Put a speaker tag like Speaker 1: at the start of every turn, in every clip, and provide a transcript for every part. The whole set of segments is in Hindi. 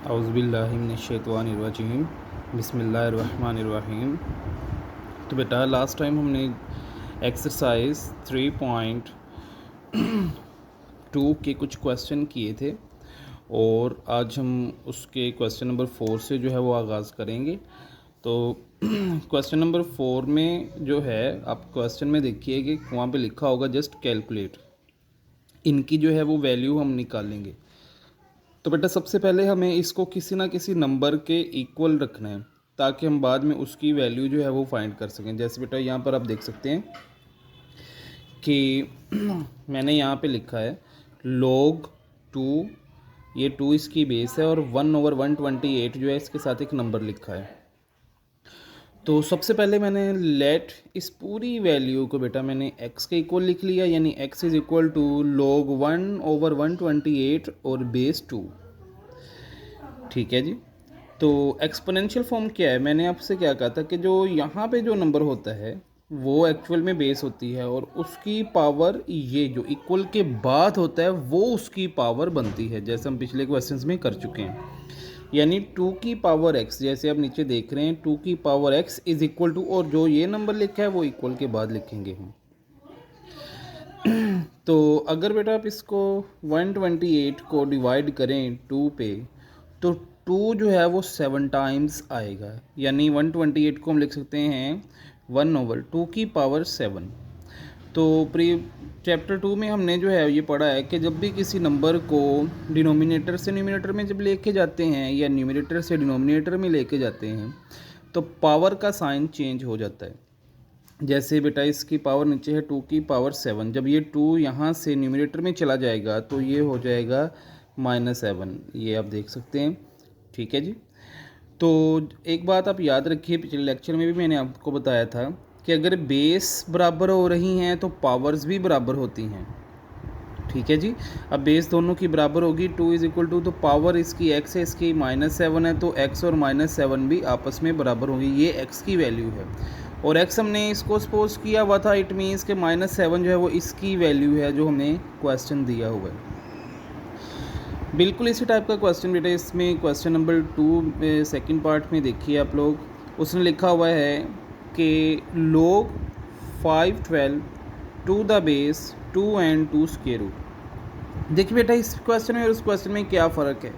Speaker 1: औज़ुबिल्लाहिमिनश्शैतानिर्रजीम बिस्मिल्लाहिर्रहमानिर्रहीम। तो बेटा लास्ट टाइम हमने एक्सरसाइज 3.2 के कुछ क्वेश्चन किए थे और आज हम उसके क्वेश्चन नंबर 4 से जो है वो आगाज़ करेंगे। तो क्वेश्चन नंबर 4 में जो है आप क्वेश्चन में देखिए कि वहाँ पे लिखा होगा जस्ट कैलकुलेट, इनकी जो है वो वैल्यू हम निकालेंगे। तो बेटा सबसे पहले हमें इसको किसी ना किसी नंबर के इक्वल रखना है ताकि हम बाद में उसकी वैल्यू जो है वो फाइंड कर सकें। जैसे बेटा यहाँ पर आप देख सकते हैं कि मैंने यहाँ पे लिखा है log 2, ये 2 इसकी बेस है और 1/128 जो है इसके साथ एक नंबर लिखा है। तो सबसे पहले मैंने लेट इस पूरी वैल्यू को बेटा मैंने x के इक्वल लिख लिया, यानी x is equal to log 1/128 और बेस 2। ठीक है जी। तो एक्सपोनेंशियल फॉर्म क्या है, मैंने आपसे क्या कहा था कि जो यहाँ पे जो नंबर होता है वो एक्चुअल में बेस होती है और उसकी पावर ये जो इक्वल के बाद होता है वो उसकी पावर बनती है, जैसे हम पिछले क्वेश्चंस में कर चुके हैं। यानी 2 की पावर x, जैसे आप नीचे देख रहे हैं 2 की power x is equal to, और जो ये नंबर लिखा है वो इक्वल के बाद लिखेंगे हम। तो अगर बेटा आप इसको 128 को डिवाइड करें 2 पे तो 2 जो है वो 7 टाइम्स आएगा, यानी 128 को हम लिख सकते हैं 1/2 की पावर 7। तो प्री चैप्टर 2 में हमने जो है ये पढ़ा है कि जब भी किसी नंबर को डिनोमिनेटर से न्यूमरेटर में जब लेके जाते हैं या न्यूमरेटर से डिनोमिनेटर में लेके जाते हैं तो पावर का साइन चेंज हो जाता है। जैसे बेटा इसकी पावर नीचे है 2 की पावर 7, जब ये 2 यहाँ से न्यूमरेटर में चला जाएगा तो ये हो जाएगा -7, ये आप देख सकते हैं। ठीक है जी। तो एक बात आप याद रखिए, पिछले लेक्चर में भी मैंने आपको बताया था कि अगर बेस बराबर हो रही हैं तो पावर्स भी बराबर होती हैं। ठीक है जी। अब बेस दोनों की बराबर होगी, 2 इज़ इक्वल टू, तो पावर इसकी x है, इसकी -7 है, तो x और -7 भी आपस में बराबर होगी। ये x की वैल्यू है और x हमने इसको सपोज किया हुआ था, इट मीन्स के -7 जो है वो इसकी वैल्यू है जो हमें क्वेश्चन दिया हुआ है। बिल्कुल इसी टाइप का क्वेश्चन बेटा इसमें क्वेश्चन नंबर 2 सेकंड पार्ट में देखिए आप लोग, उसने लिखा हुआ है कि log 512 to the base 2 and 2 square root. देखिए बेटा इस क्वेश्चन में और उस क्वेश्चन में क्या फ़र्क है,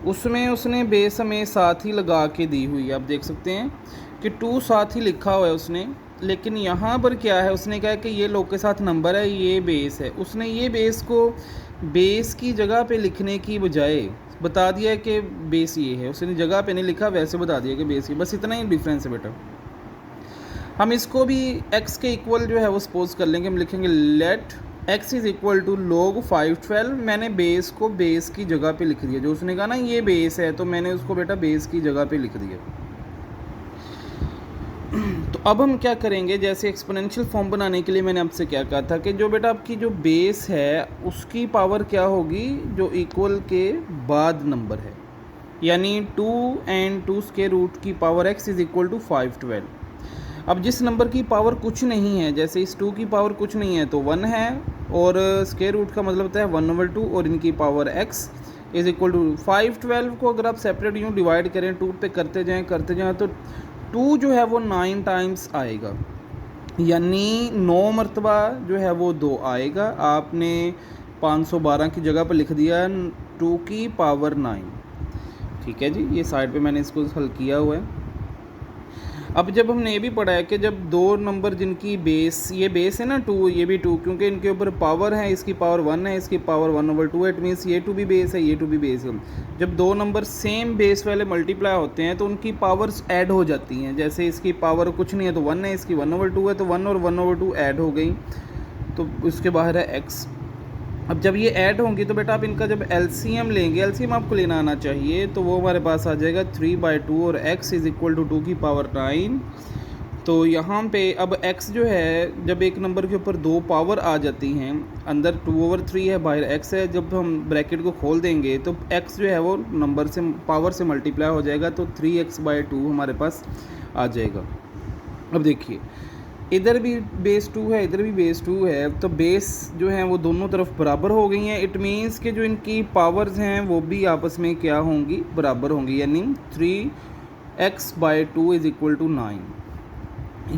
Speaker 1: उसमें उसने बेस हमें साथ ही लगा के दी हुई है। आप देख सकते हैं कि 2 साथ ही लिखा हुआ है उसने, लेकिन यहाँ पर क्या है, उसने कहा कि ये log के साथ नंबर है, ये बेस है। उसने ये बेस को बेस की जगह पे लिखने की बजाय बता दिया है कि बेस ये है, उसने जगह पे नहीं लिखा, वैसे बता दिया कि बेस ये, बस इतना ही डिफरेंस है बेटा। हम इसको भी x के इक्वल जो है वो सपोज कर लेंगे, हम लिखेंगे let x is equal to log 512। मैंने बेस को बेस की जगह पे लिख दिया, जो उसने कहा ना ये बेस है तो मैंने उसको बेटा बेस की जगह पे लिख दिया। तो अब हम क्या करेंगे, जैसे एक्सपोनेंशियल फॉर्म बनाने के लिए मैंने आपसे क्या कहा था कि जो बेटा आपकी जो बेस है उसकी पावर क्या होगी, जो इक्वल के बाद नंबर है, यानी 2 and 2 स्क्वायर रूट की power x is equal to 512। अब जिस नंबर की पावर कुछ नहीं है, जैसे इस 2 की पावर कुछ नहीं है तो 1 है, और स्क्वायर रूट का मतलब होता है 1/2, और इनकी power x is equal to 512 को अगर आप सेपरेट यूँ डिवाइड करें 2 पे करते जाएँ तो 2 जो है वो 9 टाइम्स आएगा, यानी 9 मरतबा जो है वो 2 आएगा। आपने 512 की जगह पर लिख दिया 2 की पावर 9। ठीक है जी, ये साइड पे मैंने इसको हल किया हुआ है। अब जब हमने ये भी पढ़ा है कि जब दो नंबर जिनकी बेस, ये बेस है ना 2, ये भी 2, क्योंकि इनके ऊपर पावर है, इसकी पावर 1 है, इसकी पावर 1/2, इट मीन्स ये 2 भी बेस है, ये 2 भी बेस है। जब दो नंबर सेम बेस वाले मल्टीप्लाई होते हैं तो उनकी पावर्स ऐड हो जाती हैं। जैसे इसकी पावर कुछ नहीं है तो 1 है, इसकी 1/2 है तो 1 और 1/2 ऐड हो गई, तो उसके बाहर है x। अब जब ये ऐड होंगी तो बेटा आप इनका जब एलसीएम लेंगे, एलसीएम आपको लेना आना चाहिए, तो वो हमारे पास आ जाएगा 3/2 और x इज़ इक्वल टू 2 की पावर 9। तो यहाँ पे अब x जो है, जब एक नंबर के ऊपर 2 पावर आ जाती हैं, अंदर 2/3 है, बाहर x है, जब हम ब्रैकेट को खोल देंगे तो x जो है वो नंबर से पावर से मल्टीप्लाई हो जाएगा, तो 3x/2 हमारे पास आ जाएगा। अब देखिए इधर भी बेस 2 है, इधर भी बेस 2 है, तो बेस जो है वो दोनों तरफ बराबर हो गई हैं। इट मीन्स कि जो इनकी पावर्स हैं वो भी आपस में क्या होंगी, बराबर होंगी, यानी 3x/2 इज़ इक्वल टू 9।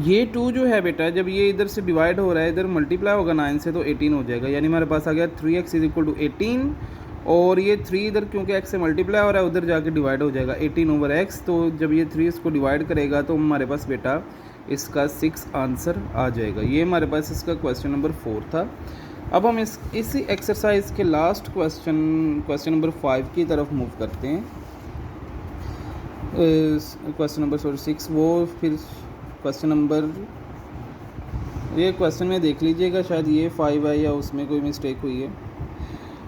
Speaker 1: ये 2 जो है बेटा जब ये इधर से डिवाइड हो रहा है, इधर मल्टीप्लाई होगा 9 से, तो 18 हो जाएगा, यानी हमारे पास आ गया 3x इज़ इक्वल टू 18। और ये 3 इधर क्योंकि x से मल्टीप्लाई हो रहा है उधर जाके डिवाइड हो जाएगा 18/x। तो जब ये 3 इसको डिवाइड करेगा तो हमारे पास बेटा इसका 6 आंसर आ जाएगा। ये हमारे पास इसका क्वेश्चन नंबर 4 था। अब हम इसी एक्सरसाइज के लास्ट क्वेश्चन नंबर 5 की तरफ मूव करते हैं। क्वेश्चन नंबर 6 वो फिर क्वेश्चन नंबर, ये क्वेश्चन में देख लीजिएगा, शायद ये 5 है या उसमें कोई मिस्टेक हुई है।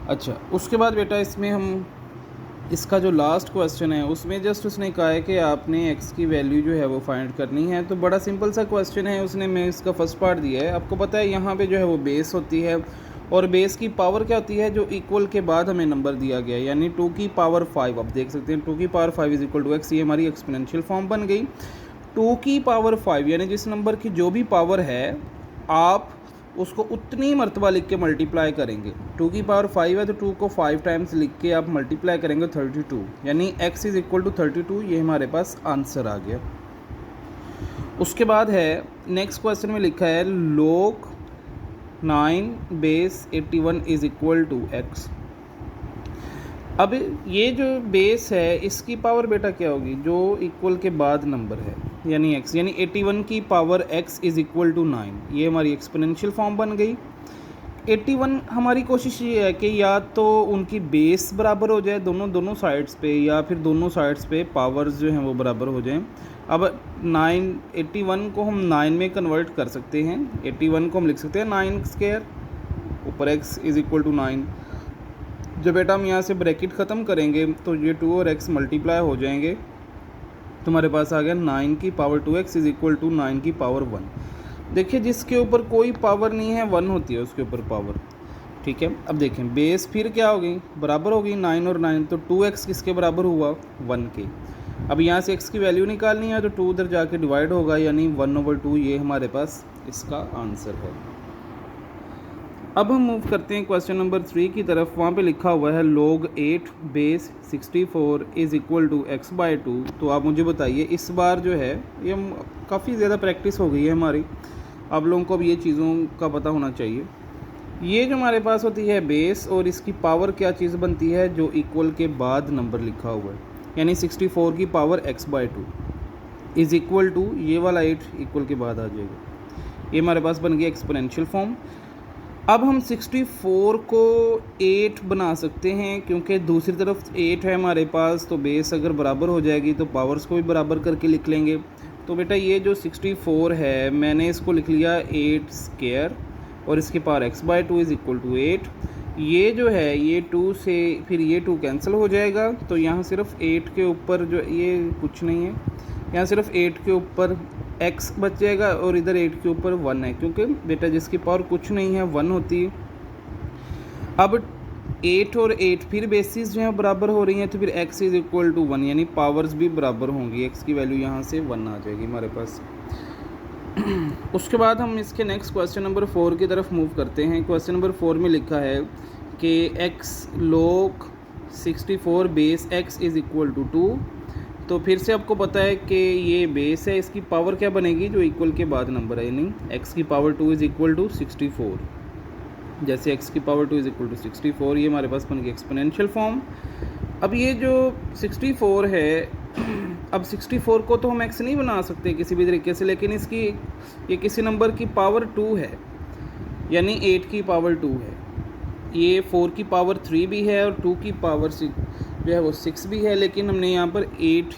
Speaker 1: अच्छा, उसके बाद बेटा इसमें हम इसका जो लास्ट क्वेश्चन है उसमें जस्ट उसने कहा है कि आपने x की वैल्यू जो है वो फाइंड करनी है। तो बड़ा सिंपल सा क्वेश्चन है, उसने मैं इसका फर्स्ट पार्ट दिया है। आपको पता है यहाँ पे जो है वो बेस होती है और बेस की पावर क्या होती है, जो इक्वल के बाद हमें नंबर दिया गया है, यानी 2 की पावर 5। आप देख सकते हैं 2 की power 5 is equal to x, ये हमारी एक्सपोनेंशियल फॉर्म बन गई। 2 की पावर 5 यानी जिस नंबर की जो भी पावर है आप उसको उतनी मरतबा लिख के मल्टीप्लाई करेंगे। 2 की पावर 5 है तो 2 को 5 टाइम्स लिख के आप मल्टीप्लाई करेंगे 32, यानी x इज़ इक्वल टू 32। ये हमारे पास आंसर आ गया। उसके बाद है नेक्स्ट क्वेश्चन में लिखा है log 9 base 81 is equal to x। अब ये जो बेस है इसकी पावर बेटा क्या होगी, जो इक्वल के बाद नंबर है यानी x, यानी 81 की power x is equal to 9। ये हमारी एक्सपोनेंशियल फॉर्म बन गई। 81 हमारी कोशिश ये है कि या तो उनकी बेस बराबर हो जाए दोनों साइड्स पे, या फिर दोनों साइड्स पे पावर्स जो हैं वो बराबर हो जाएं। अब 81 को हम 9 में कन्वर्ट कर सकते हैं। 81 को हम लिख सकते हैं 9 स्क्वायर ऊपर x इज़ इक्वल टू 9। जब बेटा हम यहाँ से ब्रैकेट ख़त्म करेंगे तो ये 2 और x मल्टीप्लाई हो जाएंगे, तो हमारे पास आ गया 9 की power 2x is equal to 9 की पावर 1। देखिए जिसके ऊपर कोई पावर नहीं है 1 होती है उसके ऊपर पावर, ठीक है। अब देखें बेस फिर क्या हो गई, बराबर हो गई 9 और 9, तो 2x किसके बराबर हुआ, 1 के। अब यहाँ से x की वैल्यू निकालनी है तो 2 उधर जाके डिवाइड होगा, यानी 1/2। ये हमारे पास इसका आंसर है। अब हम मूव करते हैं क्वेश्चन नंबर 3 की तरफ। वहाँ पे लिखा हुआ है log 8 base 64 is equal to x/2। तो आप मुझे बताइए, इस बार जो है ये काफ़ी ज़्यादा प्रैक्टिस हो गई है हमारी, आप लोगों को अब ये चीज़ों का पता होना चाहिए। ये जो हमारे पास होती है बेस और इसकी पावर क्या चीज़ बनती है, जो इक्वल के बाद नंबर लिखा हुआ है, यानी 64 की power x/2 is equal to ये वाला 8 इक्वल के बाद आ जाएगा। ये हमारे पास बन गया एक्सपोनेंशियल फॉर्म। अब हम 64 को 8 बना सकते हैं, क्योंकि दूसरी तरफ 8 है हमारे पास, तो बेस अगर बराबर हो जाएगी तो पावर्स को भी बराबर करके लिख लेंगे। तो बेटा ये जो 64 है मैंने इसको लिख लिया 8 स्क्वायर और इसकी power x/2 is equal to 8। ये जो है ये 2 से फिर ये 2 कैंसिल हो जाएगा, तो यहाँ सिर्फ 8 के ऊपर जो ये कुछ नहीं है, यहाँ सिर्फ 8 के ऊपर x बच जाएगा और इधर 8 के ऊपर 1 है, क्योंकि बेटा जिसकी पावर कुछ नहीं है 1 होती है। अब 8 और 8 फिर बेसिस जो है बराबर हो रही हैं, तो फिर x इज़ इक्वल टू 1, यानी पावर्स भी बराबर होंगी। x की वैल्यू यहाँ से 1 आ जाएगी हमारे पास। उसके बाद हम इसके नेक्स्ट क्वेश्चन नंबर 4 की तरफ मूव करते हैं। क्वेश्चन नंबर 4 में लिखा है कि x log 64 base x is equal to 2। तो फिर से आपको पता है कि ये बेस है, इसकी पावर क्या बनेगी, जो इक्वल के बाद नंबर है, यानी x की पावर 2 इज़ इक्वल टू 64। जैसे x की पावर 2 इज़ इक्वल टू 64, ये हमारे पास बन गई एक्सपोनेंशियल फॉर्म। अब ये जो 64 है, अब 64 को तो हम x नहीं बना सकते किसी भी तरीके से, लेकिन इसकी ये किसी नंबर की पावर 2 है, यानी 8 की पावर 2 है। ये 4 की पावर 3 भी है और 2 की पावर 6 जो है वो 6 भी है, लेकिन हमने यहाँ पर 8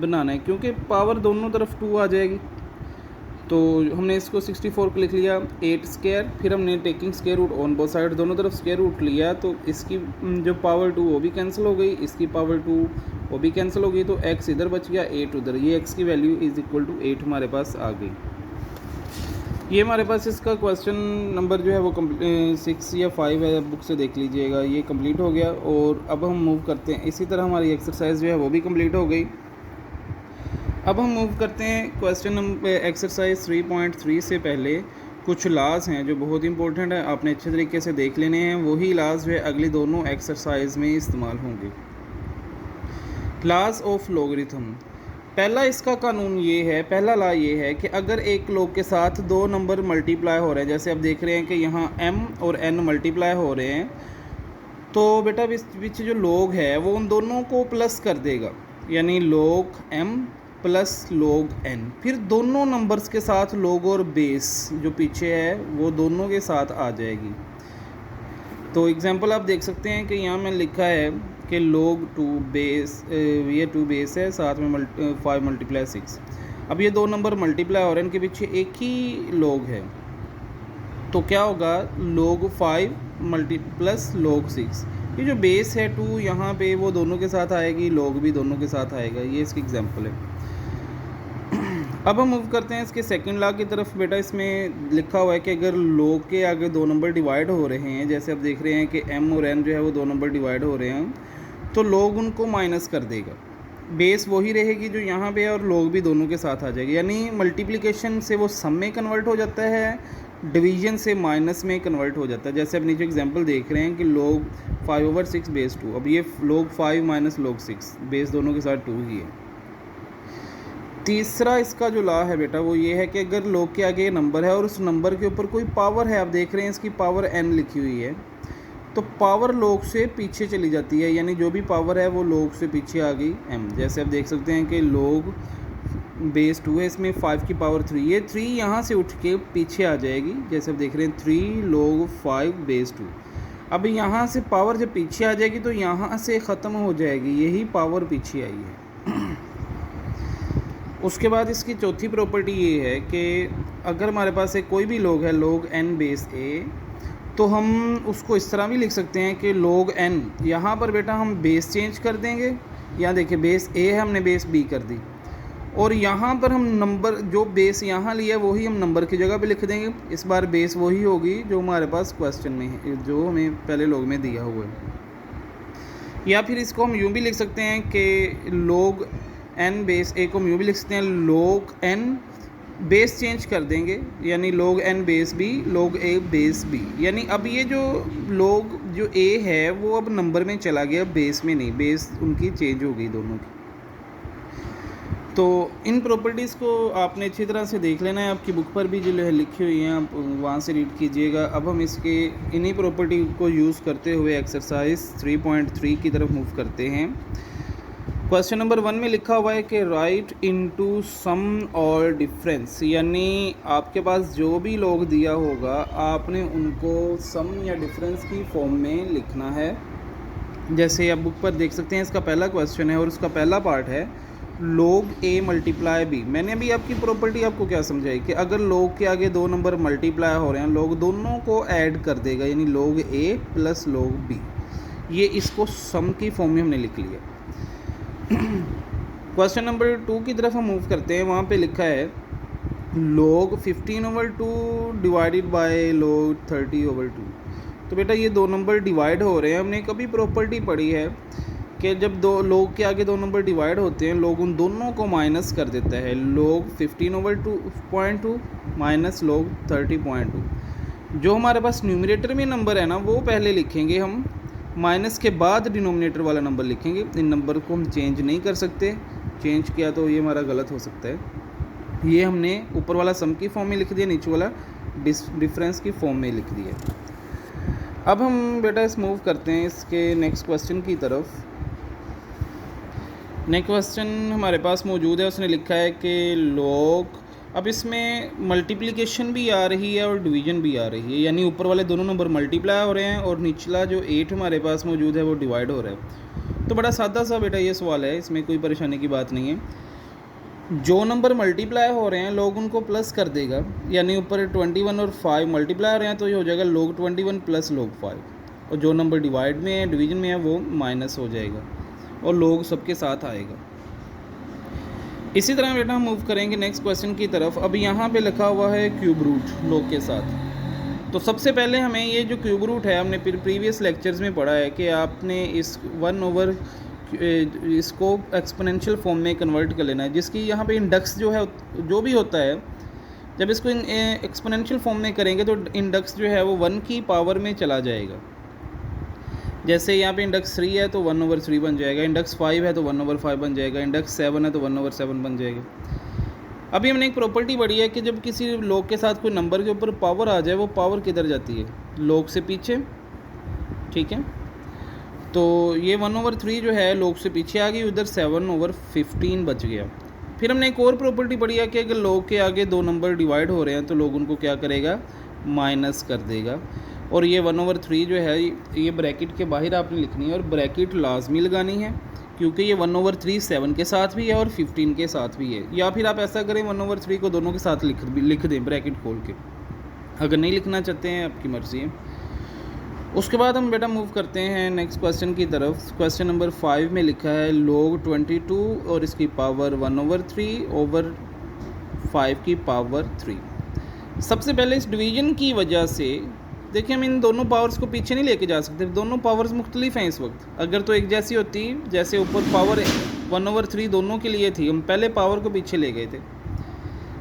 Speaker 1: बनाना है क्योंकि पावर दोनों तरफ 2 आ जाएगी। तो हमने इसको 64 को लिख लिया 8 स्क्वायर, फिर हमने taking square root on both side, दोनों तरफ स्क्वायर रूट लिया, तो इसकी जो पावर 2 वो भी कैंसिल हो गई, इसकी पावर 2 वो भी कैंसिल हो गई, तो x इधर बच गया 8 उधर। ये x की वैल्यू इज़ इक्वल टू 8 हमारे पास आ गई। ये हमारे पास इसका क्वेश्चन नंबर जो है वो 6 या 5 है, बुक से देख लीजिएगा। ये कंप्लीट हो गया और अब हम मूव करते हैं। इसी तरह हमारी एक्सरसाइज जो है वो भी कंप्लीट हो गई। अब हम मूव करते हैं क्वेश्चन नंबर एक्सरसाइज 3.3 से पहले कुछ लॉज हैं जो बहुत इंपॉर्टेंट है, आपने अच्छे तरीके से देख लेने हैं। वही लॉज जो है अगली दोनों एक्सरसाइज में इस्तेमाल होंगे। लॉज ऑफ लॉगरिथम, पहला इसका कानून ये है, पहला लॉ ये है कि अगर एक लॉग के साथ दो नंबर मल्टीप्लाई हो रहे हैं, जैसे आप देख रहे हैं कि यहाँ m और n मल्टीप्लाई हो रहे हैं, तो बेटा बीच जो लॉग है वो उन दोनों को प्लस कर देगा, यानी log m plus log n। फिर दोनों नंबर्स के साथ log और बेस जो पीछे है वो दोनों के साथ आ जाएगी। तो एग्जांपल आप देख सकते हैं कि यहाँ में लिखा है कि log 2 बेस, ये 2 बेस है, साथ में 5 मल्टीप्लाई 6। अब ये दो नंबर मल्टीप्लाई हो रहे हैं, इनके पीछे एक ही log है, तो क्या होगा log 5 प्लस log 6। ये जो बेस है 2 यहाँ पे वो दोनों के साथ आएगी, log भी दोनों के साथ आएगा। ये इसकी एग्जांपल है। अब हम मूव करते हैं इसके सेकंड लॉ की तरफ। बेटा इसमें लिखा हुआ है कि अगर log के आगे दो नंबर डिवाइड हो रहे हैं, जैसे आप देख रहे हैं कि m और n जो है वो दो नंबर डिवाइड हो रहे हैं, तो log उनको माइनस कर देगा, बेस वही रहेगी जो यहाँ पे है और log भी दोनों के साथ आ जाएगी। यानी मल्टीप्लिकेशन से वो सम में कन्वर्ट हो जाता है, डिवीजन से माइनस में कन्वर्ट हो जाता है। जैसे आप नीचे एग्जांपल देख रहे हैं कि log 5/6 बेस 2। अब ये log 5 माइनस log 6, बेस दोनों के साथ 2 ही है। तीसरा इसका जो लॉ है बेटा वो ये है कि अगर log के आगे नंबर है और उस नंबर के ऊपर कोई पावर है, आप देख रहे हैं इसकी पावर n लिखी हुई है, तो पावर log से पीछे चली जाती है, यानी जो भी पावर है वो log से पीछे आ गई m। जैसे आप देख सकते हैं कि log बेस 2 है, इसमें 5 की पावर 3, ये 3 यहाँ से उठ के पीछे आ जाएगी। जैसे आप देख रहे हैं 3 log 5 बेस 2। अब यहाँ से पावर जब पीछे आ जाएगी तो यहाँ से ख़त्म हो जाएगी, यही पावर पीछे आई है। उसके बाद इसकी चौथी प्रॉपर्टी ये है कि अगर हमारे पास एक कोई भी log है log n बेस a, तो हम उसको इस तरह भी लिख सकते हैं कि log n, यहाँ पर बेटा हम बेस चेंज कर देंगे। यहाँ देखिए बेस a है, हमने बेस b कर दी, और यहाँ पर हम नंबर जो बेस यहाँ लिया वही हम नंबर की जगह पे लिख देंगे। इस बार बेस वही होगी जो हमारे पास क्वेश्चन में है, जो हमें पहले log में दिया हुआ है। या फिर इसको हम यूँ भी लिख सकते हैं कि log n बेस a को हम यूँ भी लिख सकते हैं log n बेस चेंज कर देंगे, यानी log n base b log a base b। यानी अब ये जो log जो a है वो अब नंबर में चला गया, बेस में नहीं, बेस उनकी चेंज हो गई दोनों की। तो इन प्रॉपर्टीज़ को आपने अच्छी तरह से देख लेना है, आपकी बुक पर भी जो है लिखी हुई हैं, आप वहाँ से रीड कीजिएगा। अब हम इसके इन्हीं प्रॉपर्टी को यूज़ करते हुए एक्सरसाइज 3.3 की तरफ मूव करते हैं। क्वेश्चन नंबर 1 में लिखा हुआ है कि राइट इनटू सम और डिफरेंस, यानी आपके पास जो भी log दिया होगा आपने उनको सम या डिफरेंस की फॉर्म में लिखना है। जैसे आप बुक पर देख सकते हैं, इसका पहला क्वेश्चन है और उसका पहला पार्ट है log a मल्टीप्लाई b। मैंने अभी आपकी प्रॉपर्टी आपको क्या समझाई कि अगर log के आगे दो नंबर मल्टीप्लाई हो रहे हैं, log दोनों को ऐड कर देगा, यानी log a plus log b। ये इसको सम की फॉर्म में हमने लिख लिया। क्वेश्चन नंबर 2 की तरफ हम मूव करते हैं। वहाँ पे लिखा है log 15/2 डिवाइडेड बाय log 30/2। तो बेटा ये दो नंबर डिवाइड हो रहे हैं, हमने कभी प्रॉपर्टी पढ़ी है कि जब दो log के आगे दो नंबर डिवाइड होते हैं log उन दोनों को माइनस कर देता है, log 15/2 माइनस log 30/2। जो हमारे पास न्यूमरेटर में नंबर है ना वो पहले लिखेंगे हम, माइनस के बाद डिनोमिनेटर वाला नंबर लिखेंगे। इन नंबर को हम चेंज नहीं कर सकते, चेंज किया तो ये हमारा गलत हो सकता है। ये हमने ऊपर वाला सम की फॉर्म में लिख दिया, नीचे वाला डिफरेंस की फॉर्म में लिख दिया। अब हम बेटा इस मूव करते हैं इसके नेक्स्ट क्वेश्चन की तरफ। नेक्स्ट क्वेश्चन हमारे पास मौजूद है, उसने लिखा है कि log, अब इसमें मल्टीप्लिकेशन भी आ रही है और डिवीजन भी आ रही है, यानी ऊपर वाले दोनों नंबर मल्टीप्लाई हो रहे हैं और निचला जो 8 हमारे पास मौजूद है वो डिवाइड हो रहा है। तो बड़ा सादा सा बेटा ये सवाल है, इसमें कोई परेशानी की बात नहीं है। जो नंबर मल्टीप्लाई हो रहे हैं log उनको प्लस कर देगा, यानी ऊपर 21 और 5 मल्टीप्लाई हो रहे हैं तो ये हो जाएगा log 21 प्लस log 5, और जो नंबर डिवाइड में है, डिवीजन में है, वो माइनस हो जाएगा और log सबके साथ आएगा। इसी तरह बेटा हम मूव करेंगे नेक्स्ट क्वेश्चन की तरफ। अब यहाँ पे लिखा हुआ है क्यूब रूट log के साथ। तो सबसे पहले हमें ये जो क्यूब रूट है, हमने प्रीवियस लेक्चर्स में पढ़ा है कि आपने इस 1/, इसको एक्सपोनेंशियल फॉर्म में कन्वर्ट कर लेना है, जिसकी यहाँ पे इंडेक्स जो है जो भी होता है, जब इसको एक्सपोनेंशियल फॉर्म में करेंगे तो इंडेक्स जो है वो 1 की पावर में चला जाएगा। जैसे यहाँ पे इंडेक्स 3 है तो 1/3 बन जाएगा, इंडेक्स 5 है तो 1/5 बन जाएगा, इंडेक्स 7 है तो 1/7 बन जाएगा। अभी हमने एक प्रॉपर्टी पढ़ी है कि जब किसी लॉग के साथ कोई नंबर के ऊपर पावर आ जाए, वो पावर किधर जाती है, लॉग से पीछे। ठीक है, तो ये 1/3 जो है लॉग से पीछे आ गई, उधर 7/15 बच गया। फिर हमने एक और प्रॉपर्टी पढ़ी है कि अगर लॉग के आगे दो नंबर डिवाइड हो रहे हैं तो लॉग उनको क्या करेगा, माइनस कर देगा। और ये 1/3 जो है ये ब्रैकेट के बाहर आपने लिखनी है, और ब्रैकेट लाजमी लगानी है क्योंकि ये 1/3 7 के साथ भी है और 15 के साथ भी है। या फिर आप ऐसा करें 1/3 को दोनों के साथ लिख दें ब्रैकेट खोल के, अगर नहीं लिखना चाहते हैं आपकी मर्ज़ी है। उसके बाद हम बेटा मूव करते हैं नेक्स्ट क्वेश्चन की तरफ। क्वेश्चन नंबर 5 में लिखा है log 22 और इसकी पावर 1/3/5 की पावर 3। सबसे पहले इस डिवीजन की वजह से देखिए हम इन दोनों पावर्स को पीछे नहीं लेके जा सकते, दोनों पावर्स मुख्तलिफ हैं इस वक्त। अगर तो एक जैसी होती, जैसे ऊपर पावर 1/3 दोनों के लिए थी, हम पहले पावर को पीछे ले गए थे,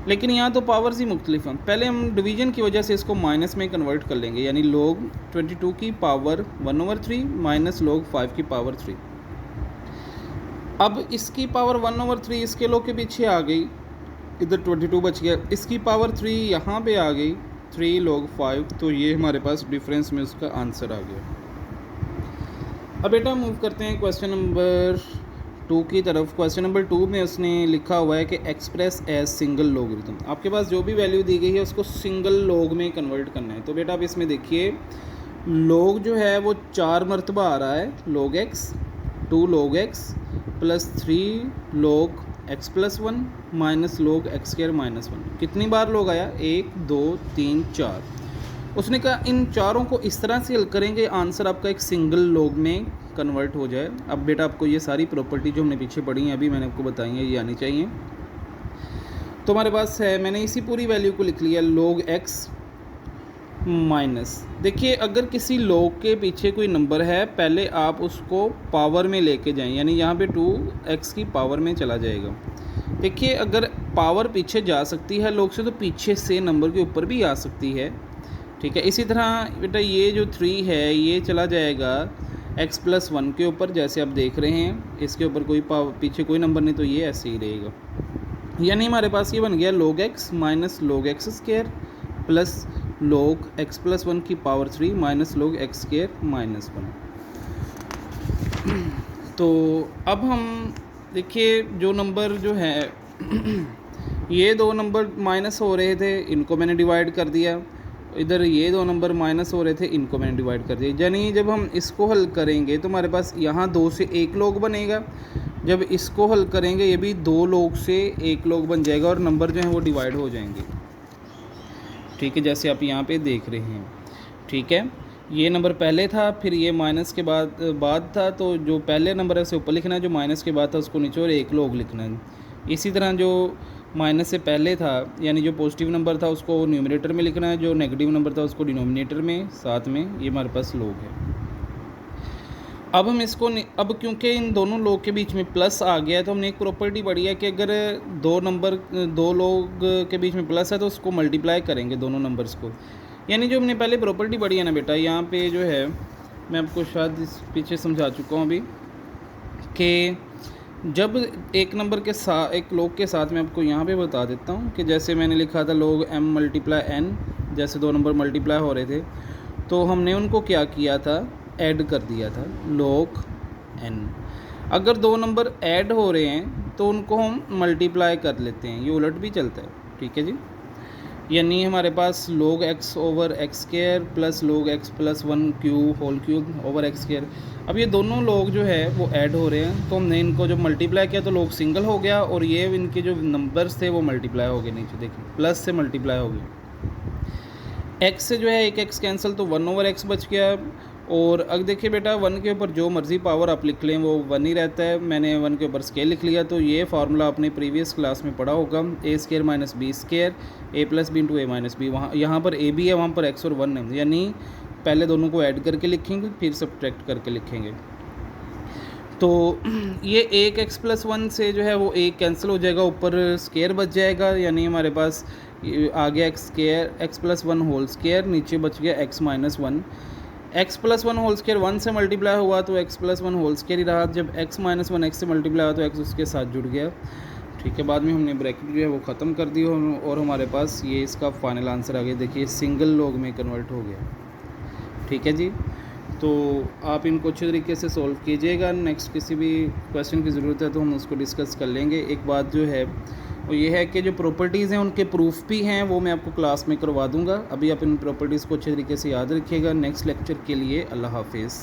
Speaker 1: लेकिन यहाँ तो पावर्स ही मुख्तलिफ हैं। पहले हम डिवीजन की वजह से इसको माइनस में कन्वर्ट कर लेंगे, यानी log 22 की पावर 1/3 माइनस log 5 की पावर 3। अब इसकी पावर 1/3 इसके log के पीछे आ गई, इधर 22 बच गया, इसकी पावर 3 यहाँ पे आ गई 3 log 5, तो ये हमारे पास डिफरेंस में उसका आंसर आ गया। अब बेटा मूव करते हैं क्वेश्चन नंबर 2 की तरफ। क्वेश्चन नंबर 2 में उसने लिखा हुआ है कि एक्सप्रेस एज सिंगल लॉगरिथम। आपके पास जो भी वैल्यू दी गई है उसको सिंगल लॉग में कन्वर्ट करना है। तो बेटा आप इसमें देखिए लॉग जो है वो 4 मरतबा आ रहा है, log x 2 log x plus 3 log x plus 1 minus log x square minus 1। कितनी बार log आया, 1 2 3 4। उसने कहा इन चारों को इस तरह से हल करेंगे आंसर आपका एक सिंगल लॉग में कन्वर्ट हो जाए। अब बेटा आपको ये सारी प्रॉपर्टी जो हमने पीछे पढ़ी हैं अभी मैंने आपको बताई है ये आनी चाहिए। तो हमारे पास है, मैंने इसी पूरी वैल्यू को लिख लिया log x माइनस। देखिए अगर किसी log के पीछे कोई नंबर है, पहले आप उसको पावर में लेके जाएं, यानी यहाँ पे 2x की पावर में चला जाएगा। देखिए अगर पावर पीछे जा सकती है log से, तो पीछे से नंबर के ऊपर भी आ सकती है। ठीक है, इसी तरह बेटा ये जो 3 है ये चला जाएगा x प्लस 1 के ऊपर, जैसे आप देख रहे हैं इसके ऊपर कोई पीछे कोई नंबर नहीं, तो ये ऐसे ही रहेगा। यानी हमारे पास ये बन गया log x minus log x square plus log x plus 1 की power 3 minus log x square minus 1। तो अब हम देखिए जो नंबर जो है ये दो नंबर माइनस हो रहे थे, इनको मैंने डिवाइड कर दिया। इधर ये दो नंबर माइनस हो रहे थे, इनको मैंने डिवाइड कर दिया। यानी जब हम इसको हल करेंगे तो हमारे पास यहाँ 2 से 1 log बनेगा, जब इसको हल करेंगे ये भी 2 log से 1 log बन जाएगा और नंबर जो हैं वो डिवाइड हो जाएंगे। ठीक है, जैसे आप यहाँ पे देख रहे हैं। ठीक है, ये नंबर पहले था, फिर ये माइनस के बाद था, तो जो पहले नंबर है उसे ऊपर लिखना है, जो माइनस के बाद था उसको नीचे और 1 log लिखना है। इसी तरह जो माइनस से पहले था यानी जो पॉजिटिव नंबर था उसको न्यूमरेटर में लिखना है, जो नेगेटिव नंबर था उसको डिनोमिनेटर में, साथ में ये हमारे पास log है। अब हम इसको अब क्योंकि इन दोनों log के बीच में प्लस आ गया है तो हमने एक प्रॉपर्टी पढ़ी है कि अगर दो log के बीच में प्लस है तो उसको मल्टीप्लाई करेंगे दोनों नंबर्स को। यानी जो हमने पहले प्रॉपर्टी पढ़ी है ना बेटा, यहाँ पे जो है मैं आपको शायद इस पीछे समझा चुका हूँ अभी, कि जब एक नंबर के साथ एक log के साथ मैं आपको यहाँ पे बता देता हूँ कि जैसे मैंने लिखा था log m मल्टीप्लाई n, जैसे दो नंबर मल्टीप्लाई हो रहे थे तो हमने उनको क्या किया था, ऐड कर दिया था log n। अगर दो नंबर ऐड हो रहे हैं तो उनको हम मल्टीप्लाई कर लेते हैं, ये उलट भी चलता है। ठीक है जी, यानी हमारे पास log x over x square plus log x plus 1 cube whole cube over x square. अब ये दोनों log जो है वो ऐड हो रहे हैं, तो हमने इनको जब मल्टीप्लाई किया तो log सिंगल हो गया और ये इनके जो नंबर्स थे वो मल्टीप्लाई हो गए, नीचे देखिए प्लस से मल्टीप्लाई हो गए। x से जो है एक x कैंसिल, तो 1 ओवर x बच गया। और अब देखिए बेटा 1 के ऊपर जो मर्ज़ी पावर आप लिख लें वो 1 ही रहता है। मैंने 1 के ऊपर स्केल लिख लिया, तो ये फार्मूला आपने प्रीवियस क्लास में पढ़ा होगा, ए स्क्वायर माइनस बी स्क्वायर ए प्लस बी इंटू ए माइनस बी। वहाँ यहाँ पर ए बी है, वहाँ पर x और 1 है, यानी पहले दोनों को ऐड करके लिखेंगे फिर सब्ट्रैक्ट करके लिखेंगे। तो ये एक एक्स प्लस वन से जो है वो एक कैंसिल हो जाएगा, ऊपर स्केयर बच जाएगा, यानी हमारे पास आ गया X square X plus one whole square, नीचे बच गया X minus one. X plus one whole square one से मल्टीप्लाई हुआ तो X plus one whole square ही रहा, जब एक्स माइनस वन एक्स से मल्टीप्लाई हुआ तो एक्स उसके साथ जुड़ गया। ठीक है, बाद में हमने ब्रैकेट जो है वो ख़त्म कर दी और हमारे पास ये इसका फाइनल आंसर आ गया। देखिए सिंगल लॉग में कन्वर्ट हो गया। ठीक है जी, तो आप इनको अच्छे तरीके से सॉल्व कीजिएगा। नेक्स्ट किसी भी क्वेश्चन की ज़रूरत है तो हम उसको डिस्कस कर लेंगे। एक बात जो है वो ये है कि जो प्रॉपर्टीज़ हैं उनके प्रूफ भी हैं, वो मैं आपको क्लास में करवा दूंगा। अभी आप इन प्रॉपर्टीज़ को अच्छे तरीके से याद रखिएगा। नेक्स्ट लेक्चर के लिए अल्लाह हाफिज़।